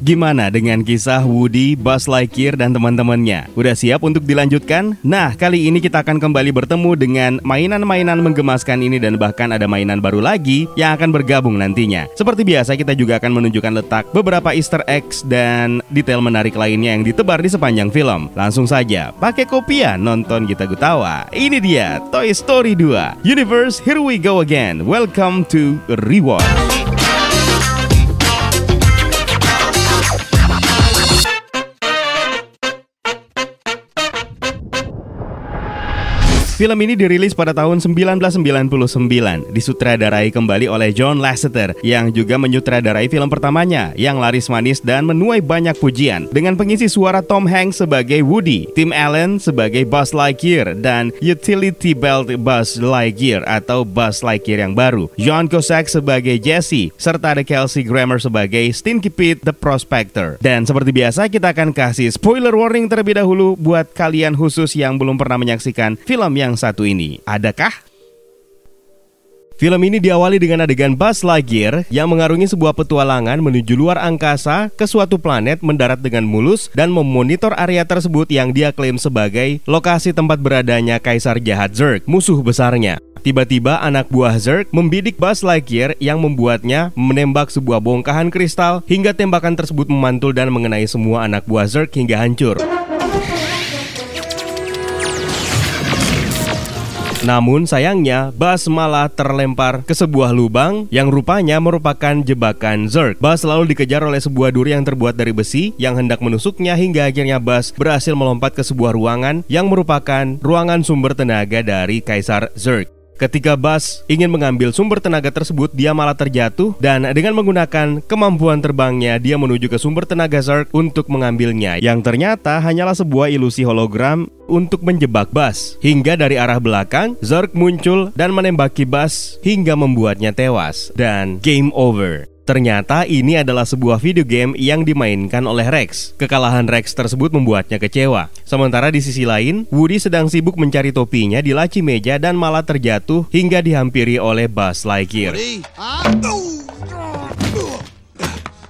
Gimana dengan kisah Woody, Buzz Lightyear, dan teman-temannya? Udah siap untuk dilanjutkan? Nah, kali ini kita akan kembali bertemu dengan mainan-mainan menggemaskan ini dan bahkan ada mainan baru lagi yang akan bergabung nantinya. Seperti biasa, kita juga akan menunjukkan letak beberapa Easter eggs dan detail menarik lainnya yang ditebar di sepanjang film. Langsung saja, pakai kopiah nonton Gita Gutawa. Ini dia Toy Story 2 Universe, here we go again. Welcome to Rewatch. Film ini dirilis pada tahun 1999, disutradarai kembali oleh John Lasseter yang juga menyutradarai film pertamanya yang laris manis dan menuai banyak pujian dengan pengisi suara Tom Hanks sebagai Woody, Tim Allen sebagai Buzz Lightyear, dan Utility Belt Buzz Lightyear atau Buzz Lightyear yang baru, John Cusack sebagai Jesse, serta ada Kelsey Grammer sebagai Stinky Pete the Prospector. Dan seperti biasa kita akan kasih spoiler warning terlebih dahulu buat kalian khusus yang belum pernah menyaksikan film yang satu ini. Adakah? Film ini diawali dengan adegan Buzz Lightyear yang mengarungi sebuah petualangan menuju luar angkasa ke suatu planet mendarat dengan mulus dan memonitor area tersebut yang dia klaim sebagai lokasi tempat beradanya Kaisar Jahat Zurg, musuh besarnya. Tiba-tiba anak buah Zurg membidik Buzz Lightyear yang membuatnya menembak sebuah bongkahan kristal hingga tembakan tersebut memantul dan mengenai semua anak buah Zurg hingga hancur. Namun sayangnya Buzz malah terlempar ke sebuah lubang yang rupanya merupakan jebakan Zurg. Buzz lalu dikejar oleh sebuah duri yang terbuat dari besi yang hendak menusuknya hingga akhirnya Buzz berhasil melompat ke sebuah ruangan yang merupakan ruangan sumber tenaga dari Kaisar Zurg. Ketika Buzz ingin mengambil sumber tenaga tersebut, dia malah terjatuh dan dengan menggunakan kemampuan terbangnya dia menuju ke sumber tenaga Zurg untuk mengambilnya, yang ternyata hanyalah sebuah ilusi hologram untuk menjebak Buzz. Hingga dari arah belakang Zurg muncul dan menembaki Buzz hingga membuatnya tewas dan game over. Ternyata ini adalah sebuah video game yang dimainkan oleh Rex. Kekalahan Rex tersebut membuatnya kecewa. Sementara di sisi lain, Woody sedang sibuk mencari topinya di laci meja dan malah terjatuh hingga dihampiri oleh Buzz Lightyear.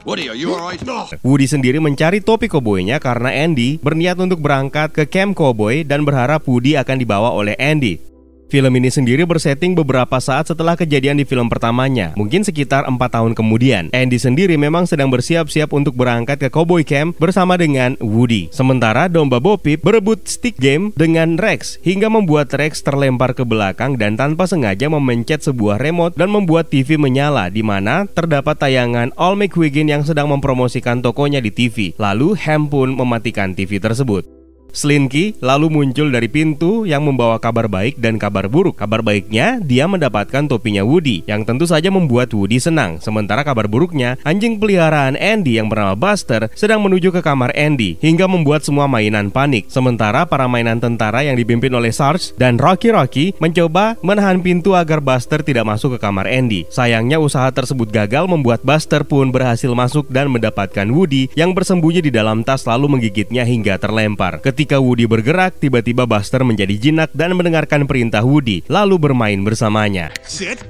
Woody, are you alright? Woody sendiri mencari topi koboynya karena Andy berniat untuk berangkat ke camp koboi dan berharap Woody akan dibawa oleh Andy. Film ini sendiri bersetting beberapa saat setelah kejadian di film pertamanya, mungkin sekitar 4 tahun kemudian. Andy sendiri memang sedang bersiap-siap untuk berangkat ke Cowboy Camp bersama dengan Woody. Sementara domba Bo Peep berebut stick game dengan Rex hingga membuat Rex terlempar ke belakang dan tanpa sengaja memencet sebuah remote dan membuat TV menyala, di mana terdapat tayangan Al McQuiggan yang sedang mempromosikan tokonya di TV. Lalu Ham pun mematikan TV tersebut. Slinky lalu muncul dari pintu yang membawa kabar baik dan kabar buruk. Kabar baiknya, dia mendapatkan topinya Woody, yang tentu saja membuat Woody senang. Sementara kabar buruknya, anjing peliharaan Andy yang bernama Buster sedang menuju ke kamar Andy, hingga membuat semua mainan panik. Sementara para mainan tentara yang dipimpin oleh Sarge dan Rocky mencoba menahan pintu agar Buster tidak masuk ke kamar Andy. Sayangnya usaha tersebut gagal, membuat Buster pun berhasil masuk dan mendapatkan Woody yang bersembunyi di dalam tas lalu menggigitnya hingga terlempar. Ketika Woody bergerak, tiba-tiba Buster menjadi jinak dan mendengarkan perintah Woody, lalu bermain bersamanya. Sit.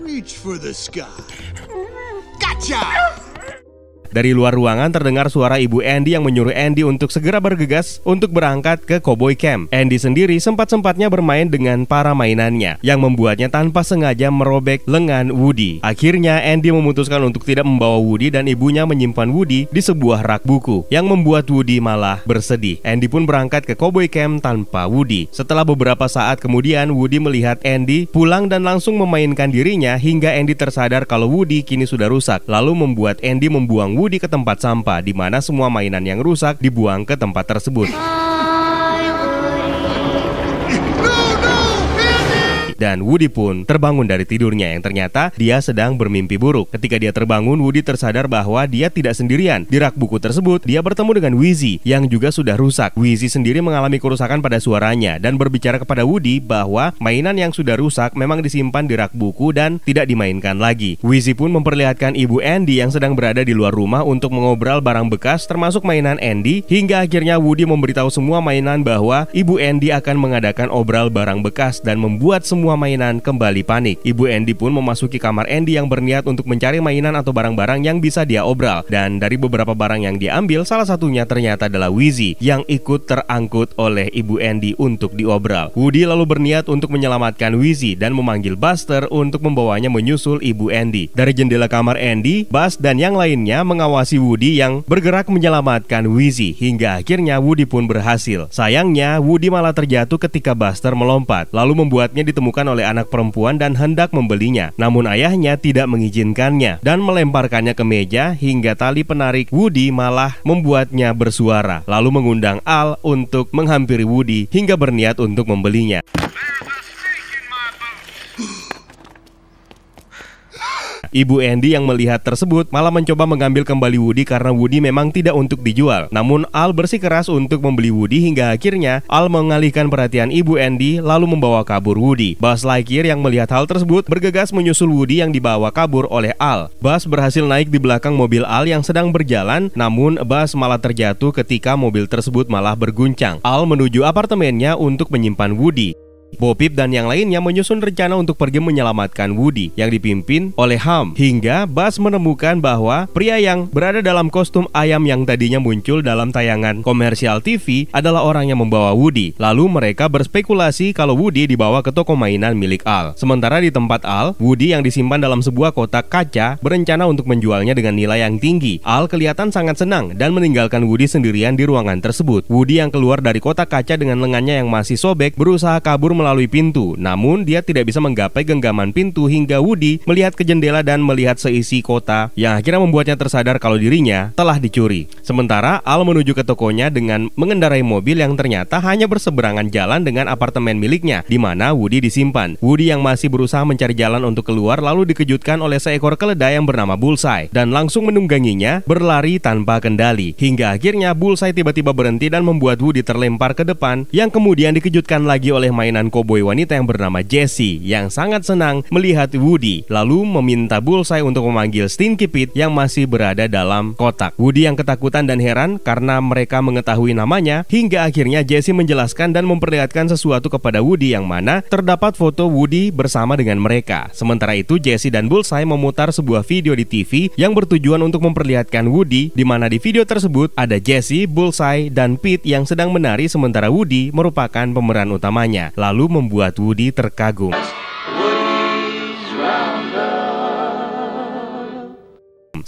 Reach for the sky. Gotcha! Dari luar ruangan terdengar suara ibu Andy yang menyuruh Andy untuk segera bergegas untuk berangkat ke Cowboy Camp. Andy sendiri sempat-sempatnya bermain dengan para mainannya, yang membuatnya tanpa sengaja merobek lengan Woody. Akhirnya Andy memutuskan untuk tidak membawa Woody dan ibunya menyimpan Woody di sebuah rak buku, yang membuat Woody malah bersedih. Andy pun berangkat ke Cowboy Camp tanpa Woody. Setelah beberapa saat kemudian, Woody melihat Andy pulang dan langsung memainkan dirinya hingga Andy tersadar kalau Woody kini sudah rusak, lalu membuat Andy membuang Woody ke tempat sampah, di mana semua mainan yang rusak dibuang ke tempat tersebut. Dan Woody pun terbangun dari tidurnya yang ternyata dia sedang bermimpi buruk. Ketika dia terbangun, Woody tersadar bahwa dia tidak sendirian. Di rak buku tersebut, dia bertemu dengan Wheezy yang juga sudah rusak. Wheezy sendiri mengalami kerusakan pada suaranya dan berbicara kepada Woody bahwa mainan yang sudah rusak memang disimpan di rak buku dan tidak dimainkan lagi. Wheezy pun memperlihatkan ibu Andy yang sedang berada di luar rumah untuk mengobral barang bekas termasuk mainan Andy, hingga akhirnya Woody memberitahu semua mainan bahwa ibu Andy akan mengadakan obral barang bekas dan membuat semua semua mainan kembali panik. Ibu Andy pun memasuki kamar Andy yang berniat untuk mencari mainan atau barang-barang yang bisa dia obral. Dan dari beberapa barang yang diambil, salah satunya ternyata adalah Wheezy yang ikut terangkut oleh Ibu Andy untuk diobral. Woody lalu berniat untuk menyelamatkan Wheezy dan memanggil Buster untuk membawanya menyusul Ibu Andy. Dari jendela kamar Andy, Buzz dan yang lainnya mengawasi Woody yang bergerak menyelamatkan Wheezy hingga akhirnya Woody pun berhasil. Sayangnya, Woody malah terjatuh ketika Buster melompat, lalu membuatnya ditemukan oleh anak perempuan dan hendak membelinya. Namun ayahnya tidak mengizinkannya dan melemparkannya ke meja hingga tali penarik Woody malah membuatnya bersuara, lalu mengundang Al untuk menghampiri Woody hingga berniat untuk membelinya. Ibu Andy yang melihat tersebut malah mencoba mengambil kembali Woody karena Woody memang tidak untuk dijual. Namun Al bersikeras untuk membeli Woody hingga akhirnya Al mengalihkan perhatian Ibu Andy lalu membawa kabur Woody. Buzz Lightyear yang melihat hal tersebut bergegas menyusul Woody yang dibawa kabur oleh Al. Buzz berhasil naik di belakang mobil Al yang sedang berjalan, namun Buzz malah terjatuh ketika mobil tersebut malah berguncang. Al menuju apartemennya untuk menyimpan Woody. Bo Peep dan yang lainnya menyusun rencana untuk pergi menyelamatkan Woody yang dipimpin oleh Ham, hingga Buzz menemukan bahwa pria yang berada dalam kostum ayam yang tadinya muncul dalam tayangan komersial TV adalah orang yang membawa Woody. Lalu mereka berspekulasi kalau Woody dibawa ke toko mainan milik Al. Sementara di tempat Al, Woody yang disimpan dalam sebuah kotak kaca berencana untuk menjualnya dengan nilai yang tinggi. Al kelihatan sangat senang dan meninggalkan Woody sendirian di ruangan tersebut. Woody yang keluar dari kotak kaca dengan lengannya yang masih sobek berusaha kabur melalui pintu, namun dia tidak bisa menggapai genggaman pintu hingga Woody melihat ke jendela dan melihat seisi kota yang akhirnya membuatnya tersadar kalau dirinya telah dicuri. Sementara Al menuju ke tokonya dengan mengendarai mobil yang ternyata hanya berseberangan jalan dengan apartemen miliknya di mana Woody disimpan. Woody yang masih berusaha mencari jalan untuk keluar lalu dikejutkan oleh seekor keledai yang bernama Bullseye dan langsung menungganginya berlari tanpa kendali hingga akhirnya Bullseye tiba-tiba berhenti dan membuat Woody terlempar ke depan yang kemudian dikejutkan lagi oleh mainan koboi wanita yang bernama Jessie yang sangat senang melihat Woody lalu meminta Bullseye untuk memanggil Stinky Pete yang masih berada dalam kotak. Woody yang ketakutan dan heran karena mereka mengetahui namanya hingga akhirnya Jessie menjelaskan dan memperlihatkan sesuatu kepada Woody yang mana terdapat foto Woody bersama dengan mereka. Sementara itu Jessie dan Bullseye memutar sebuah video di TV yang bertujuan untuk memperlihatkan Woody di mana di video tersebut ada Jessie, Bullseye, dan Pete yang sedang menari sementara Woody merupakan pemeran utamanya. Lalu membuat Woody terkagum.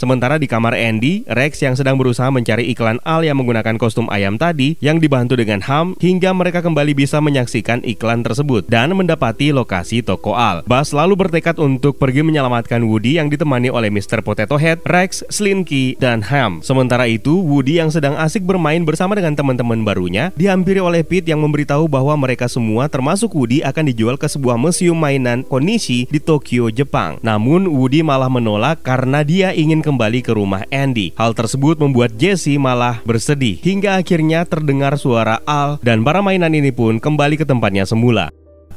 Sementara di kamar Andy, Rex yang sedang berusaha mencari iklan Al yang menggunakan kostum ayam tadi yang dibantu dengan Ham hingga mereka kembali bisa menyaksikan iklan tersebut dan mendapati lokasi toko Al. Buzz lalu bertekad untuk pergi menyelamatkan Woody yang ditemani oleh Mr. Potato Head, Rex, Slinky, dan Ham. Sementara itu, Woody yang sedang asik bermain bersama dengan teman-teman barunya dihampiri oleh Pete yang memberitahu bahwa mereka semua termasuk Woody akan dijual ke sebuah museum mainan Konishi di Tokyo, Jepang. Namun Woody malah menolak karena dia ingin kembali ke rumah Andy. Hal tersebut membuat Jessie malah bersedih hingga akhirnya terdengar suara Al dan para mainan ini pun kembali ke tempatnya semula.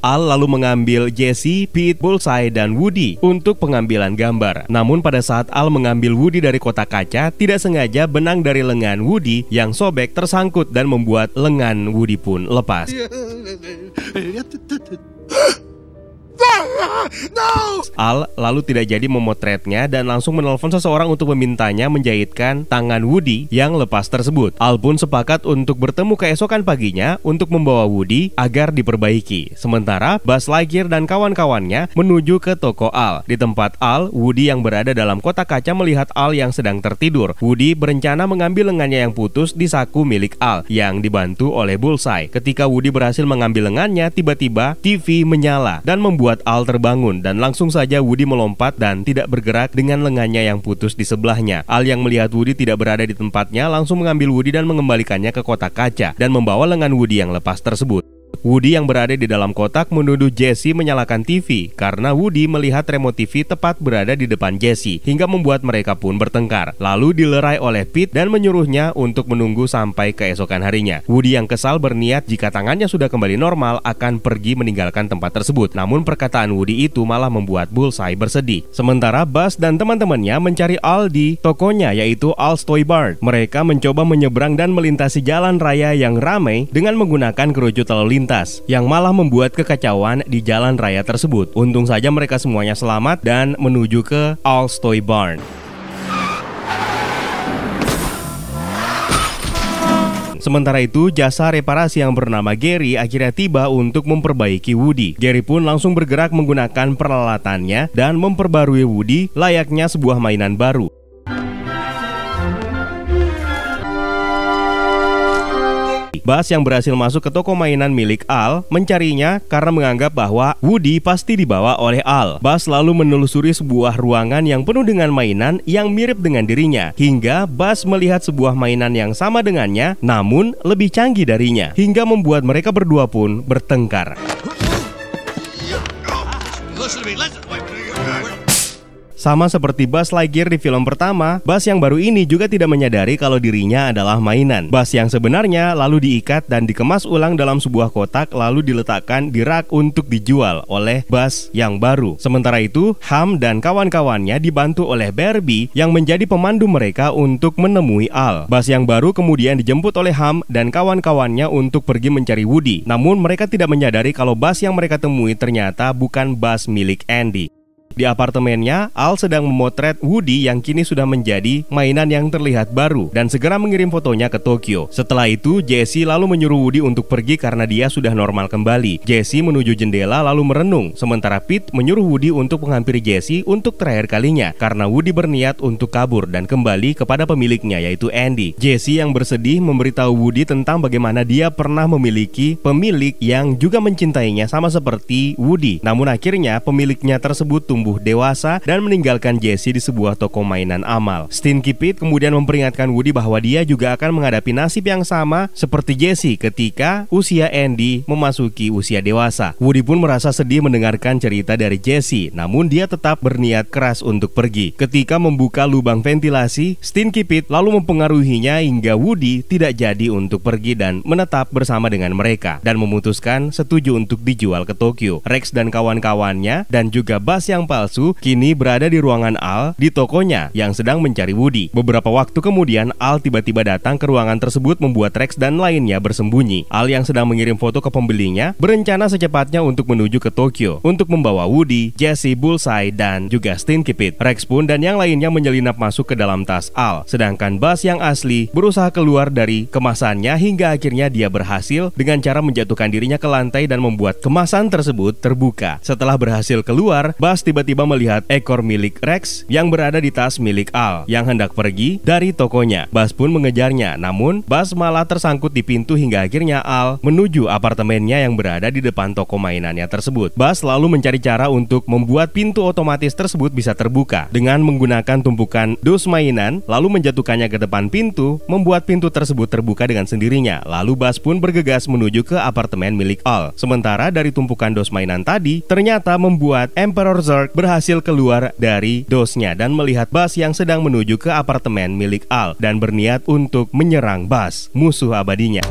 Al lalu mengambil Jessie, Pete, Bullseye, dan Woody untuk pengambilan gambar. Namun pada saat Al mengambil Woody dari kotak kaca, tidak sengaja benang dari lengan Woody yang sobek tersangkut dan membuat lengan Woody pun lepas. No! Al lalu tidak jadi memotretnya dan langsung menelpon seseorang untuk memintanya menjahitkan tangan Woody yang lepas tersebut. Al pun sepakat untuk bertemu keesokan paginya untuk membawa Woody agar diperbaiki. Sementara Buzz Lightyear dan kawan-kawannya menuju ke toko Al. Di tempat Al, Woody yang berada dalam kotak kaca melihat Al yang sedang tertidur. Woody berencana mengambil lengannya yang putus di saku milik Al yang dibantu oleh Bullseye. Ketika Woody berhasil mengambil lengannya, tiba-tiba TV menyala dan membuat Al terbangun dan langsung saja Woody melompat dan tidak bergerak dengan lengannya yang putus di sebelahnya. Al yang melihat Woody tidak berada di tempatnya langsung mengambil Woody dan mengembalikannya ke kotak kaca dan membawa lengan Woody yang lepas tersebut. Woody yang berada di dalam kotak menuduh Jessie menyalakan TV karena Woody melihat remote TV tepat berada di depan Jessie hingga membuat mereka pun bertengkar. Lalu dilerai oleh Pete dan menyuruhnya untuk menunggu sampai keesokan harinya. Woody yang kesal berniat jika tangannya sudah kembali normal akan pergi meninggalkan tempat tersebut. Namun perkataan Woody itu malah membuat Bullseye bersedih. Sementara Buzz dan teman-temannya mencari Al di tokonya yaitu Al's Toy Barn. Mereka mencoba menyeberang dan melintasi jalan raya yang ramai dengan menggunakan kerucut lalu lintas. lintas yang malah membuat kekacauan di jalan raya tersebut. Untung saja mereka semuanya selamat dan menuju ke Al's Toy Barn. Sementara itu, jasa reparasi yang bernama Gary akhirnya tiba untuk memperbaiki Woody. Gary pun langsung bergerak menggunakan peralatannya dan memperbarui Woody layaknya sebuah mainan baru. Buzz yang berhasil masuk ke toko mainan milik Al mencarinya karena menganggap bahwa Woody pasti dibawa oleh Al. Buzz lalu menelusuri sebuah ruangan yang penuh dengan mainan yang mirip dengan dirinya, hingga Buzz melihat sebuah mainan yang sama dengannya namun lebih canggih darinya, hingga membuat mereka berdua pun bertengkar. Listen to me, listen. Sama seperti Buzz Lightyear di film pertama, Buzz yang baru ini juga tidak menyadari kalau dirinya adalah mainan. Buzz yang sebenarnya lalu diikat dan dikemas ulang dalam sebuah kotak lalu diletakkan di rak untuk dijual oleh Buzz yang baru. Sementara itu, Ham dan kawan-kawannya dibantu oleh Barbie yang menjadi pemandu mereka untuk menemui Al. Buzz yang baru kemudian dijemput oleh Ham dan kawan-kawannya untuk pergi mencari Woody. Namun mereka tidak menyadari kalau Buzz yang mereka temui ternyata bukan Buzz milik Andy. Di apartemennya, Al sedang memotret Woody yang kini sudah menjadi mainan yang terlihat baru dan segera mengirim fotonya ke Tokyo. Setelah itu, Jessie lalu menyuruh Woody untuk pergi karena dia sudah normal kembali. Jessie menuju jendela lalu merenung, sementara Pete menyuruh Woody untuk menghampiri Jessie untuk terakhir kalinya karena Woody berniat untuk kabur dan kembali kepada pemiliknya yaitu Andy. Jessie yang bersedih memberitahu Woody tentang bagaimana dia pernah memiliki pemilik yang juga mencintainya sama seperti Woody. Namun akhirnya pemiliknya tersebut tumbuh dewasa dan meninggalkan Jessie di sebuah toko mainan amal. Stinky Pete kemudian memperingatkan Woody bahwa dia juga akan menghadapi nasib yang sama seperti Jessie ketika usia Andy memasuki usia dewasa. Woody pun merasa sedih mendengarkan cerita dari Jessie, namun dia tetap berniat keras untuk pergi. Ketika membuka lubang ventilasi, Stinky Pete lalu mempengaruhinya hingga Woody tidak jadi untuk pergi dan menetap bersama dengan mereka dan memutuskan setuju untuk dijual ke Tokyo. Rex dan kawan-kawannya dan juga Buzz yang palsu kini berada di ruangan Al di tokonya yang sedang mencari Woody. Beberapa waktu kemudian Al tiba-tiba datang ke ruangan tersebut membuat Rex dan lainnya bersembunyi. Al yang sedang mengirim foto ke pembelinya berencana secepatnya untuk menuju ke Tokyo untuk membawa Woody, Jessie, Bullseye dan juga Stinky Pete. Rex pun dan yang lainnya menyelinap masuk ke dalam tas Al, sedangkan Buzz yang asli berusaha keluar dari kemasannya hingga akhirnya dia berhasil dengan cara menjatuhkan dirinya ke lantai dan membuat kemasan tersebut terbuka. Setelah berhasil keluar, Buzz tiba-tiba melihat ekor milik Rex yang berada di tas milik Al yang hendak pergi dari tokonya. Buzz pun mengejarnya, namun Buzz malah tersangkut di pintu hingga akhirnya Al menuju apartemennya yang berada di depan toko mainannya tersebut. Buzz lalu mencari cara untuk membuat pintu otomatis tersebut bisa terbuka dengan menggunakan tumpukan dus mainan lalu menjatuhkannya ke depan pintu, membuat pintu tersebut terbuka dengan sendirinya. Lalu Buzz pun bergegas menuju ke apartemen milik Al. Sementara dari tumpukan dos mainan tadi ternyata membuat Emperor Zurg berhasil keluar dari dosnya dan melihat Buzz yang sedang menuju ke apartemen milik Al dan berniat untuk menyerang Buzz, musuh abadinya.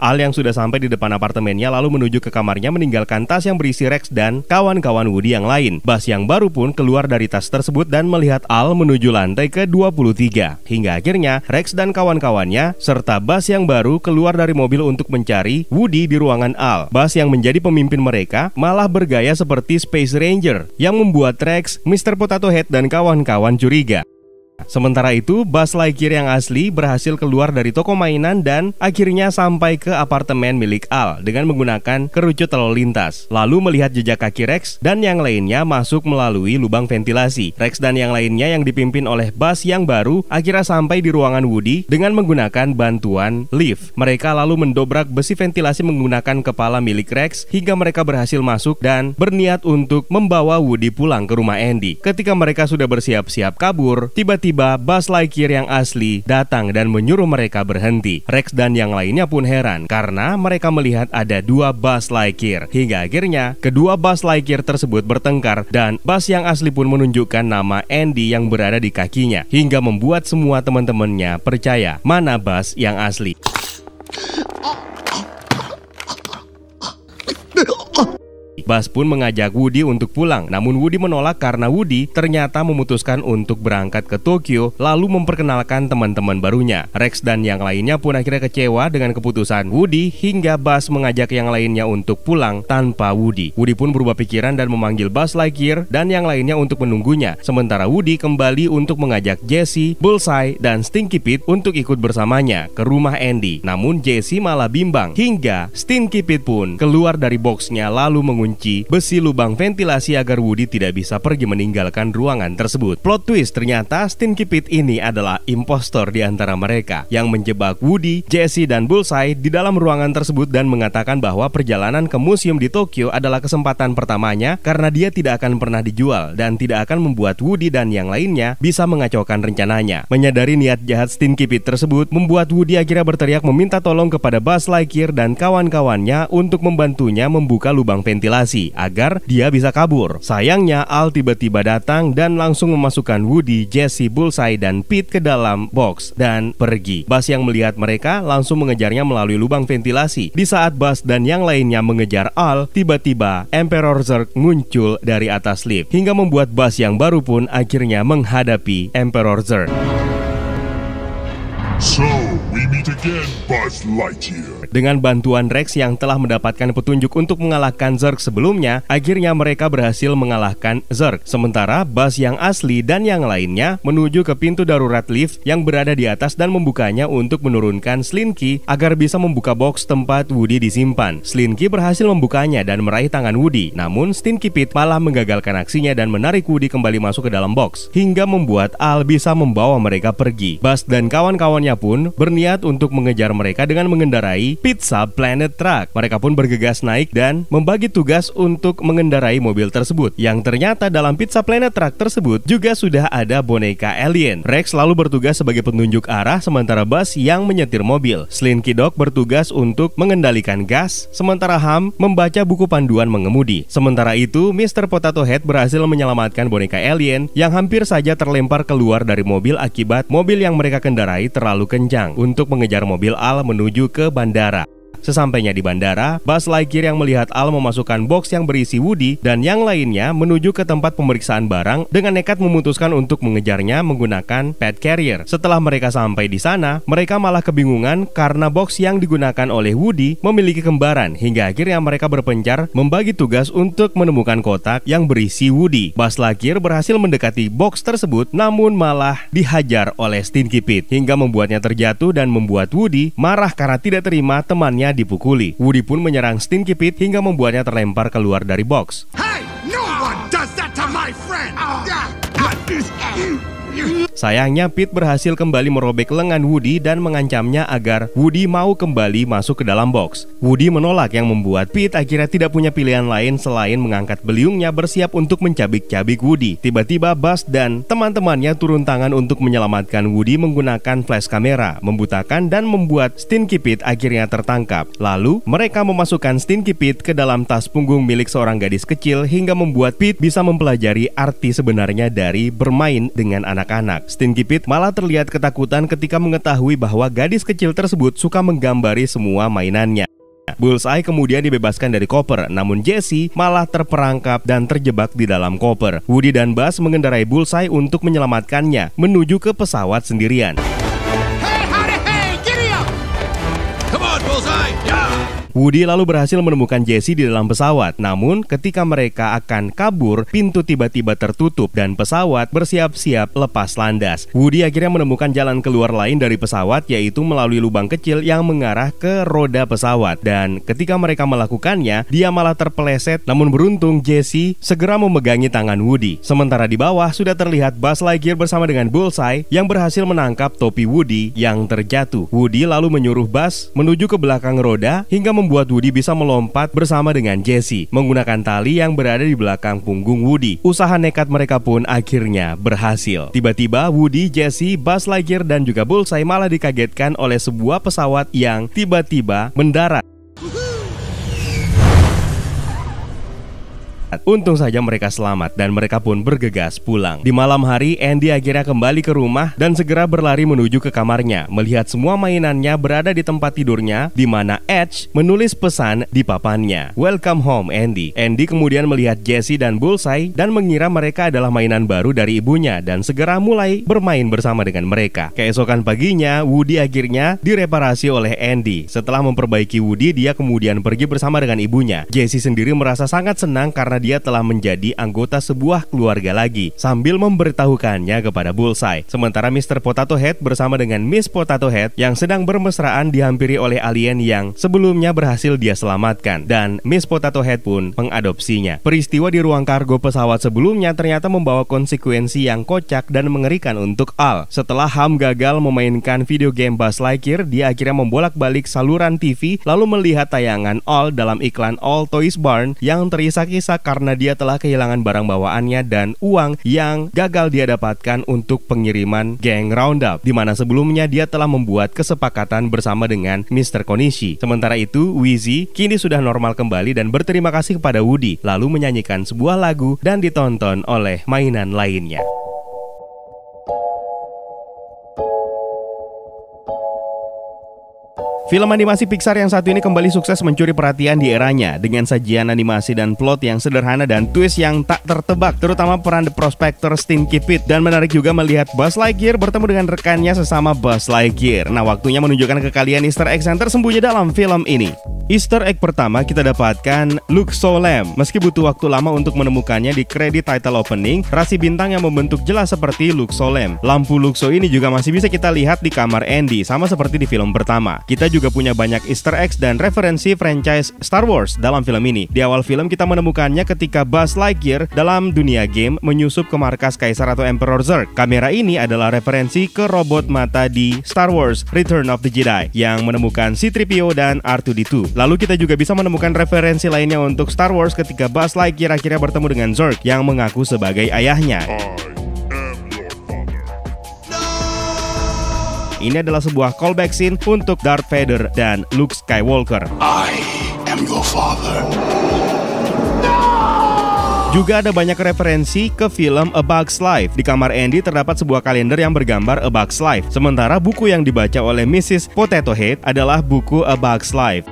Al yang sudah sampai di depan apartemennya lalu menuju ke kamarnya meninggalkan tas yang berisi Rex dan kawan-kawan Woody yang lain. Buzz yang baru pun keluar dari tas tersebut dan melihat Al menuju lantai ke-23. Hingga akhirnya Rex dan kawan-kawannya serta Buzz yang baru keluar dari mobil untuk mencari Woody di ruangan Al. Buzz yang menjadi pemimpin mereka malah bergaya seperti Space Ranger yang membuat Rex, Mr. Potato Head dan kawan-kawan curiga. Sementara itu, Buzz Lightyear yang asli berhasil keluar dari toko mainan dan akhirnya sampai ke apartemen milik Al dengan menggunakan kerucut lalu lintas. Lalu melihat jejak kaki Rex dan yang lainnya masuk melalui lubang ventilasi. Rex dan yang lainnya yang dipimpin oleh Buzz yang baru akhirnya sampai di ruangan Woody dengan menggunakan bantuan lift. Mereka lalu mendobrak besi ventilasi menggunakan kepala milik Rex hingga mereka berhasil masuk dan berniat untuk membawa Woody pulang ke rumah Andy. Ketika mereka sudah bersiap-siap kabur, tiba-tiba Buzz Lightyear yang asli datang dan menyuruh mereka berhenti. Rex dan yang lainnya pun heran karena mereka melihat ada dua Buzz Lightyear. Hingga akhirnya kedua Buzz Lightyear tersebut bertengkar dan Buzz yang asli pun menunjukkan nama Andy yang berada di kakinya hingga membuat semua teman-temannya percaya mana Buzz yang asli. Buzz pun mengajak Woody untuk pulang, namun Woody menolak karena Woody ternyata memutuskan untuk berangkat ke Tokyo lalu memperkenalkan teman-teman barunya. Rex dan yang lainnya pun akhirnya kecewa dengan keputusan Woody hingga Buzz mengajak yang lainnya untuk pulang tanpa Woody. Woody pun berubah pikiran dan memanggil Buzz Lightyear dan yang lainnya untuk menunggunya. Sementara Woody kembali untuk mengajak Jessie, Bullseye, dan Stinky Pete untuk ikut bersamanya ke rumah Andy. Namun Jessie malah bimbang hingga Stinky Pete pun keluar dari boxnya lalu mengunci besi lubang ventilasi agar Woody tidak bisa pergi meninggalkan ruangan tersebut. Plot twist, ternyata Stinky Pete ini adalah impostor di antara mereka yang menjebak Woody, Jessie, dan Bullseye di dalam ruangan tersebut dan mengatakan bahwa perjalanan ke museum di Tokyo adalah kesempatan pertamanya karena dia tidak akan pernah dijual dan tidak akan membuat Woody dan yang lainnya bisa mengacaukan rencananya. Menyadari niat jahat Stinky Pete tersebut membuat Woody akhirnya berteriak meminta tolong kepada Buzz Lightyear dan kawan-kawannya untuk membantunya membuka lubang ventilasi agar dia bisa kabur. Sayangnya Al tiba-tiba datang dan langsung memasukkan Woody, Jessie, Bullseye, dan Pete ke dalam box dan pergi. Buzz yang melihat mereka langsung mengejarnya melalui lubang ventilasi. Di saat Buzz dan yang lainnya mengejar Al, tiba-tiba Emperor Zurg muncul dari atas lift hingga membuat Buzz yang baru pun akhirnya menghadapi Emperor Zurg. So, we meet again, Buzz Lightyear. Dengan bantuan Rex yang telah mendapatkan petunjuk untuk mengalahkan Zurg sebelumnya, akhirnya mereka berhasil mengalahkan Zurg. Sementara Buzz yang asli dan yang lainnya menuju ke pintu darurat lift yang berada di atas dan membukanya untuk menurunkan Slinky agar bisa membuka box tempat Woody disimpan. Slinky berhasil membukanya dan meraih tangan Woody, namun Stinky Pete malah menggagalkan aksinya dan menarik Woody kembali masuk ke dalam box hingga membuat Al bisa membawa mereka pergi. Buzz dan kawan-kawannya pun berniat untuk mengejar mereka dengan mengendarai Pizza Planet Truck. Mereka pun bergegas naik dan membagi tugas untuk mengendarai mobil tersebut, yang ternyata dalam Pizza Planet Truck tersebut juga sudah ada boneka alien. Rex selalu bertugas sebagai penunjuk arah, sementara Buzz yang menyetir mobil. Slinky Dog bertugas untuk mengendalikan gas, sementara Ham membaca buku panduan mengemudi. Sementara itu, Mr. Potato Head berhasil menyelamatkan boneka alien yang hampir saja terlempar keluar dari mobil akibat mobil yang mereka kendarai terlalu kencang untuk mengejar mobil Al menuju ke bandara. Sesampainya di bandara, Buzz Lightyear yang melihat Al memasukkan box yang berisi Woody dan yang lainnya menuju ke tempat pemeriksaan barang dengan nekat memutuskan untuk mengejarnya menggunakan pet carrier. Setelah mereka sampai di sana, mereka malah kebingungan karena box yang digunakan oleh Woody memiliki kembaran hingga akhirnya mereka berpencar membagi tugas untuk menemukan kotak yang berisi Woody. Buzz Lightyear berhasil mendekati box tersebut namun malah dihajar oleh Stinky Pete hingga membuatnya terjatuh dan membuat Woody marah karena tidak terima temannya dipukuli. Woody pun menyerang Stinky Pete hingga membuatnya terlempar keluar dari box. Hey! No one does that to my friend! Sayangnya Pete berhasil kembali merobek lengan Woody dan mengancamnya agar Woody mau kembali masuk ke dalam box. Woody menolak yang membuat Pete akhirnya tidak punya pilihan lain selain mengangkat beliungnya bersiap untuk mencabik-cabik Woody. Tiba-tiba Buzz dan teman-temannya turun tangan untuk menyelamatkan Woody menggunakan flash kamera, membutakan dan membuat Stinky Pete akhirnya tertangkap. Lalu mereka memasukkan Stinky Pete ke dalam tas punggung milik seorang gadis kecil hingga membuat Pete bisa mempelajari arti sebenarnya dari bermain dengan anak-anak. Stinky Pete malah terlihat ketakutan ketika mengetahui bahwa gadis kecil tersebut suka menggambari semua mainannya. Bullseye kemudian dibebaskan dari koper, namun Jessie malah terperangkap dan terjebak di dalam koper. Woody dan Buzz mengendarai Bullseye untuk menyelamatkannya menuju ke pesawat sendirian. Hey, howdy, hey! Giddy up! Come on, Bullseye! Yeah! Woody lalu berhasil menemukan Jessie di dalam pesawat. Namun ketika mereka akan kabur, pintu tiba-tiba tertutup dan pesawat bersiap-siap lepas landas. Woody akhirnya menemukan jalan keluar lain dari pesawat, yaitu melalui lubang kecil yang mengarah ke roda pesawat. Dan ketika mereka melakukannya, dia malah terpeleset. Namun beruntung Jessie segera memegangi tangan Woody. Sementara di bawah sudah terlihat Buzz Lightyear bersama dengan Bullseye yang berhasil menangkap topi Woody yang terjatuh. Woody lalu menyuruh Buzz menuju ke belakang roda hingga membuat Woody bisa melompat bersama dengan Jessie menggunakan tali yang berada di belakang punggung Woody. Usaha nekat mereka pun akhirnya berhasil. Tiba-tiba Woody, Jessie, Buzz Lightyear dan juga Bullseye malah dikagetkan oleh sebuah pesawat yang tiba-tiba mendarat. Untung saja mereka selamat dan mereka pun bergegas pulang. Di malam hari, Andy akhirnya kembali ke rumah dan segera berlari menuju ke kamarnya, melihat semua mainannya berada di tempat tidurnya, di mana Edge menulis pesan di papannya. Welcome home, Andy. Andy kemudian melihat Jesse dan Bullseye dan mengira mereka adalah mainan baru dari ibunya dan segera mulai bermain bersama dengan mereka. Keesokan paginya, Woody akhirnya direparasi oleh Andy. Setelah memperbaiki Woody, dia kemudian pergi bersama dengan ibunya. Jesse sendiri merasa sangat senang karena dia telah menjadi anggota sebuah keluarga lagi, sambil memberitahukannya kepada Bullseye. Sementara Mr. Potato Head bersama dengan Miss Potato Head yang sedang bermesraan dihampiri oleh alien yang sebelumnya berhasil dia selamatkan, dan Miss Potato Head pun mengadopsinya. Peristiwa di ruang kargo pesawat sebelumnya ternyata membawa konsekuensi yang kocak dan mengerikan untuk Al. Setelah Ham gagal memainkan video game Buzz Lightyear, dia akhirnya membolak-balik saluran TV lalu melihat tayangan Al dalam iklan All Toys Barn yang terisak-isak karena dia telah kehilangan barang bawaannya dan uang yang gagal dia dapatkan untuk pengiriman geng Roundup, di mana sebelumnya dia telah membuat kesepakatan bersama dengan Mr. Konishi. Sementara itu, Wheezy kini sudah normal kembali dan berterima kasih kepada Woody, lalu menyanyikan sebuah lagu dan ditonton oleh mainan lainnya. Film animasi Pixar yang satu ini kembali sukses mencuri perhatian di eranya dengan sajian animasi dan plot yang sederhana dan twist yang tak tertebak, terutama peran The Prospector Stinky Pete. Dan menarik juga melihat Buzz Lightyear bertemu dengan rekannya sesama Buzz Lightyear. Nah, waktunya menunjukkan ke kalian Easter egg yang tersembunyi dalam film ini. Easter egg pertama kita dapatkan Luxo Lamp. Meski butuh waktu lama untuk menemukannya di kredit title opening, rasi bintang yang membentuk jelas seperti Luxo Lamp. Lampu Luxo ini juga masih bisa kita lihat di kamar Andy, sama seperti di film pertama. Kita juga punya banyak Easter eggs dan referensi franchise Star Wars dalam film ini. Di awal film kita menemukannya ketika Buzz Lightyear dalam dunia game menyusup ke markas Kaisar atau Emperor Zurg. Kamera ini adalah referensi ke robot mata di Star Wars Return of the Jedi yang menemukan C-3PO dan R2-D2. Lalu kita juga bisa menemukan referensi lainnya untuk Star Wars ketika Buzz Lightyear akhirnya bertemu dengan Zurg yang mengaku sebagai ayahnya. Ini adalah sebuah callback scene untuk Darth Vader dan Luke Skywalker. I am your father. Juga ada banyak referensi ke film A Bug's Life. Di kamar Andy terdapat sebuah kalender yang bergambar A Bug's Life. Sementara buku yang dibaca oleh Mrs. Potato Head adalah buku A Bug's Life.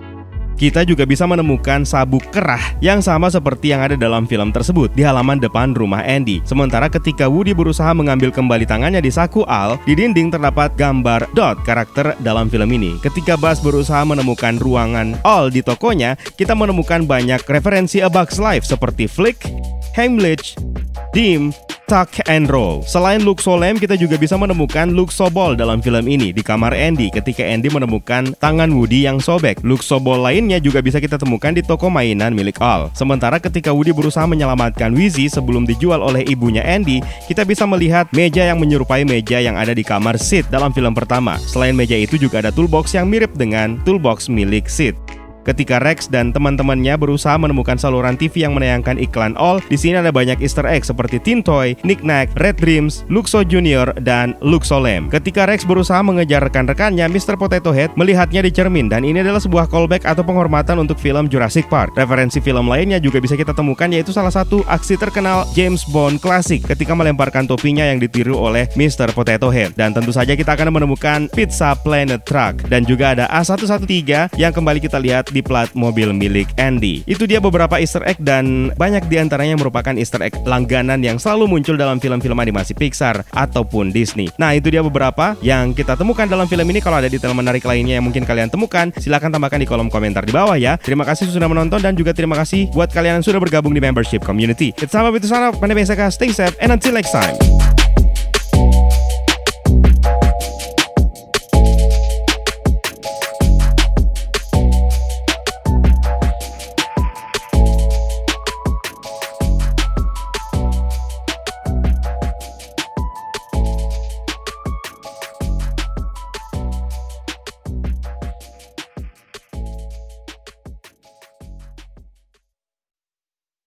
Kita juga bisa menemukan sabuk kerah yang sama seperti yang ada dalam film tersebut di halaman depan rumah Andy. Sementara ketika Woody berusaha mengambil kembali tangannya di saku Al, di dinding terdapat gambar Dot, karakter dalam film ini. Ketika Buzz berusaha menemukan ruangan Al di tokonya, kita menemukan banyak referensi A Bug's Life seperti Flick, Heimlich, Dim, Tuck and Roll. Selain Luxo Lamp, kita juga bisa menemukan Luxo Ball dalam film ini di kamar Andy ketika Andy menemukan tangan Woody yang sobek. Luxo Ball lainnya juga bisa kita temukan di toko mainan milik Al. Sementara ketika Woody berusaha menyelamatkan Wheezy sebelum dijual oleh ibunya Andy, kita bisa melihat meja yang menyerupai meja yang ada di kamar Sid dalam film pertama. Selain meja itu juga ada toolbox yang mirip dengan toolbox milik Sid. Ketika Rex dan teman-temannya berusaha menemukan saluran TV yang menayangkan iklan All, di sini ada banyak Easter egg seperti Tin Toy, Knick-Knack, Red Dreams, Luxo Junior, dan Luxo Lamp. Ketika Rex berusaha mengejar rekan-rekannya, Mr. Potato Head melihatnya di cermin, dan ini adalah sebuah callback atau penghormatan untuk film Jurassic Park. Referensi film lainnya juga bisa kita temukan, yaitu salah satu aksi terkenal James Bond klasik ketika melemparkan topinya yang ditiru oleh Mr. Potato Head. Dan tentu saja kita akan menemukan Pizza Planet Truck, dan juga ada A113 yang kembali kita lihat di plat mobil milik Andy. Itu dia beberapa Easter egg dan banyak diantaranya yang merupakan Easter egg langganan yang selalu muncul dalam film-film animasi Pixar ataupun Disney. Nah, itu dia beberapa yang kita temukan dalam film ini. Kalau ada detail menarik lainnya yang mungkin kalian temukan, silahkan tambahkan di kolom komentar di bawah ya. Terima kasih sudah menonton dan juga terima kasih buat kalian yang sudah bergabung di membership community. It's Sama Bitusana, pandai stay safe and until next time.